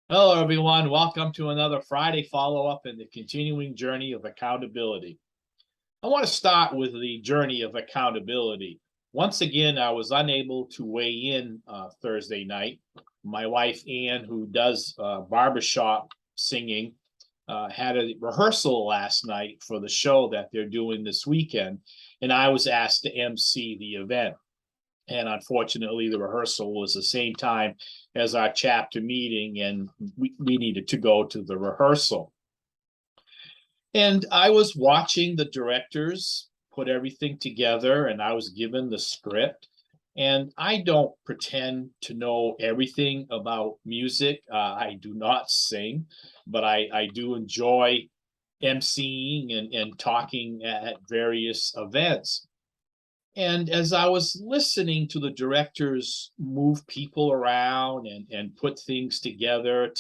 Hello, everyone. Welcome to another Friday follow-up in the continuing journey of accountability. I want to start with the journey of accountability. Once again, I was unable to weigh in Thursday night. My wife, Ann, who does barbershop singing, had a rehearsal last night for the show that they're doing this weekend, and I was asked to MC the event. And unfortunately, the rehearsal was the same time as our chapter meeting, and we needed to go to the rehearsal. And I was watching the directors put everything together, and I was given the script. And I don't pretend to know everything about music. I do not sing, but I do enjoy emceeing and talking at various events. And as I was listening to the directors move people around and put things together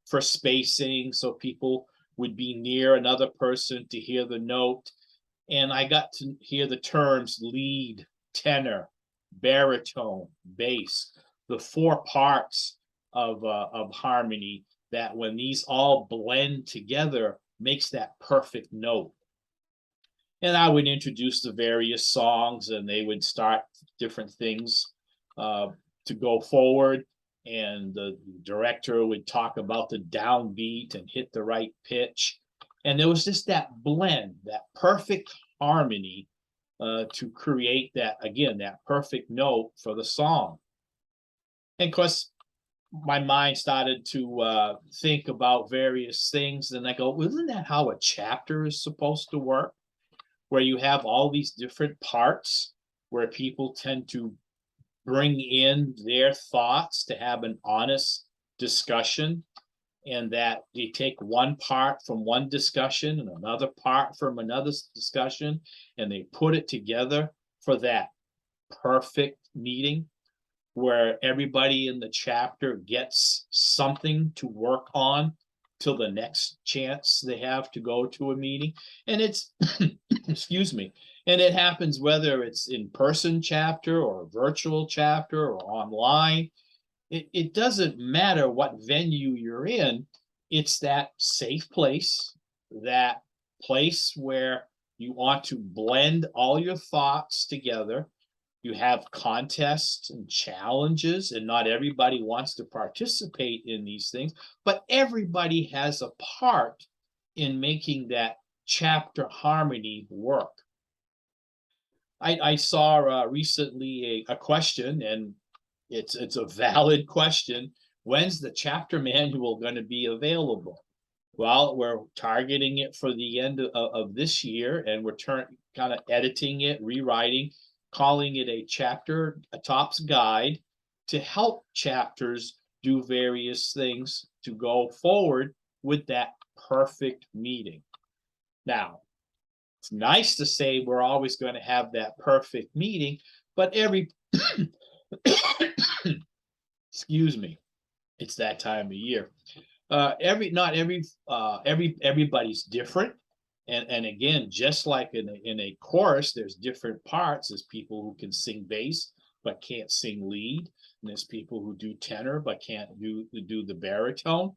for spacing so people would be near another person to hear the note, and I got to hear the terms lead, tenor, baritone, bass, the four parts of harmony that when these all blend together makes that perfect note. And I would introduce the various songs, and they would start different things uh, to go forward. And the director would talk about the downbeat and hit the right pitch. And there was just that blend, that perfect harmony to create that, again, that perfect note for the song. And of course, my mind started to think about various things. And I go, well, isn't that how a chapter is supposed to work? Where you have all these different parts where people tend to bring in their thoughts to have an honest discussion, and that they take one part from one discussion and another part from another discussion, and they put it together for that perfect meeting where everybody in the chapter gets something to work on till the next chance they have to go to a meeting. And it's excuse me, and it happens whether it's in person chapter or a virtual chapter or online. It doesn't matter what venue you're in. It's that safe place, that place where you want to blend all your thoughts together. You have contests and challenges, and not everybody wants to participate in these things, but everybody has a part in making that chapter harmony work. I saw recently a question, and it's a valid question. When's the chapter manual going to be available? Well, we're targeting it for the end of this year, and we're kind of editing it, rewriting, calling it a tops guide to help chapters do various things to go forward with that perfect meeting. Now, it's nice to say we're always going to have that perfect meeting, but excuse me, it's that time of year. Everybody's different, and again, just like in a chorus, there's different parts. There's people who can sing bass but can't sing lead, and there's people who do tenor but can't do the baritone.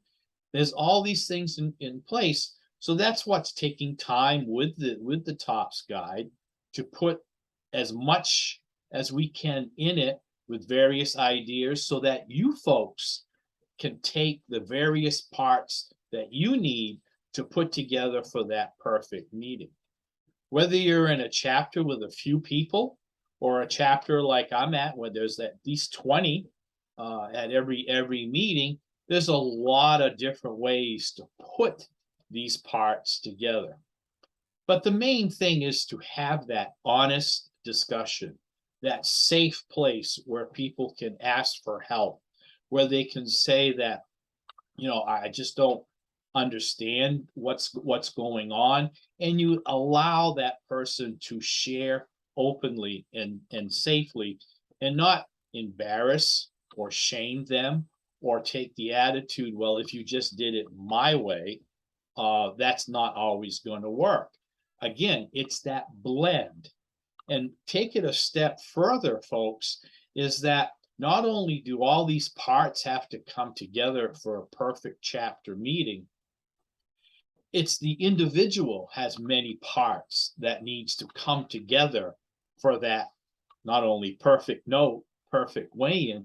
There's all these things in place. So that's what's taking time with the tops guide to put as much as we can in it with various ideas so that you folks can take the various parts that you need to put together for that perfect meeting. Whether you're in a chapter with a few people or a chapter like I'm at, where there's at least 20 at every meeting, there's a lot of different ways to put these parts together. But the main thing is to have that honest discussion, that safe place where people can ask for help, where they can say that, I just don't understand what's going on, and you allow that person to share openly and safely, and not embarrass or shame them or take the attitude, well, if you just did it my way, that's not always going to work. Again, it's that blend. And take it a step further, folks, is that not only do all these parts have to come together for a perfect chapter meeting, it's the individual has many parts that needs to come together for that not only perfect note, perfect weigh-in,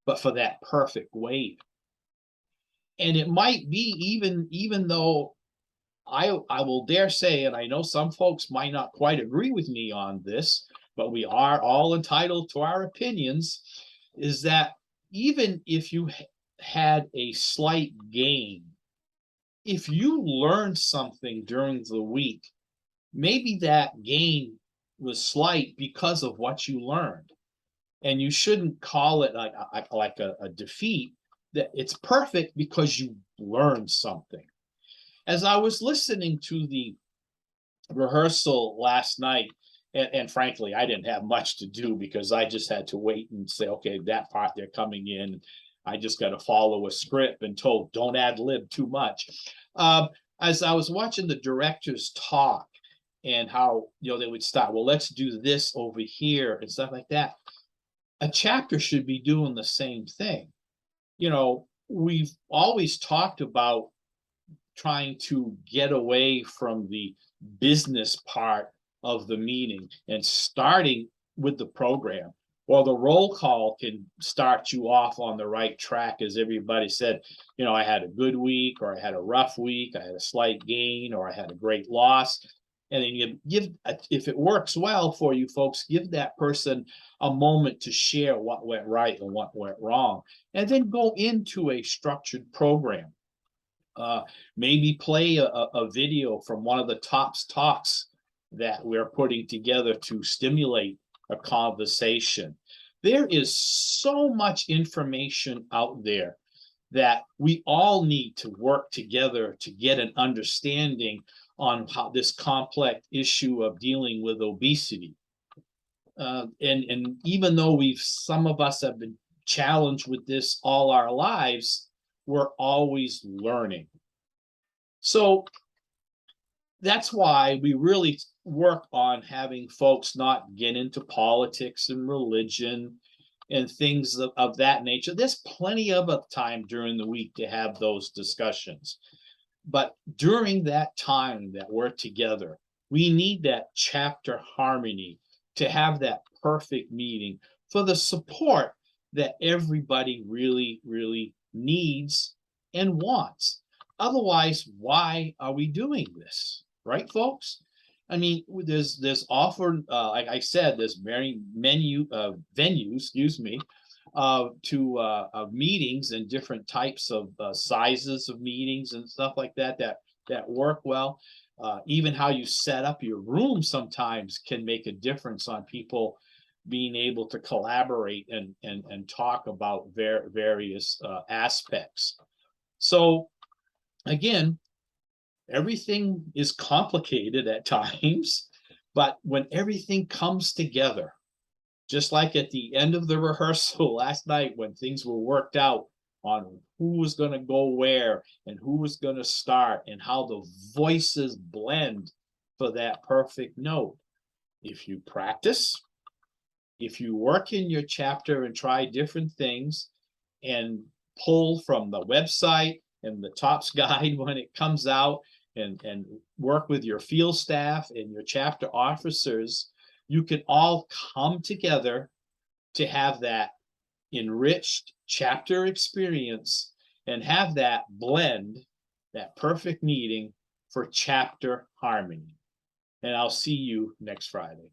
but for that perfect weight. And it might be even though I will dare say, and I know some folks might not quite agree with me on this, but we are all entitled to our opinions, is that even if you had a slight gain, if you learned something during the week, maybe that gain was slight because of what you learned. And you shouldn't call it like a defeat, that it's perfect because you learned something. As I was listening to the rehearsal last night, and frankly, I didn't have much to do because I just had to wait and say, okay, that part they're coming in. I just got to follow a script and told, don't ad lib too much. As I was watching the directors talk and how, they would start, well, let's do this over here and stuff like that. A chapter should be doing the same thing. We've always talked about trying to get away from the business part of the meeting and starting with the program. Well, the roll call can start you off on the right track, as everybody said, I had a good week, or I had a rough week, I had a slight gain, or I had a great loss. And then you give, if it works well for you folks, give that person a moment to share what went right and what went wrong, and then go into a structured program. Maybe play a video from one of the TOPS talks that we're putting together to stimulate a conversation. There is so much information out there that we all need to work together to get an understanding on how this complex issue of dealing with obesity. And even though some of us have been challenged with this all our lives, we're always learning. So that's why we really work on having folks not get into politics and religion and things of that nature. There's plenty of time during the week to have those discussions. But during that time that we're together, we need that chapter harmony to have that perfect meeting for the support that everybody really, really needs and wants. Otherwise, why are we doing this? Right, folks? I mean, there's often, like I said, there's very venues, excuse me, to meetings and different types of sizes of meetings and stuff like that work well. Even how you set up your room sometimes can make a difference on people being able to collaborate and talk about various aspects. So again, everything is complicated at times, but when everything comes together, just like at the end of the rehearsal last night when things were worked out on who was going to go where and who was going to start and how the voices blend for that perfect note. If you practice, if you work in your chapter and try different things and pull from the website and the TOPS guide when it comes out, and work with your field staff and your chapter officers, you can all come together to have that enriched chapter experience and have that blend, that perfect meeting for chapter harmony. And I'll see you next Friday.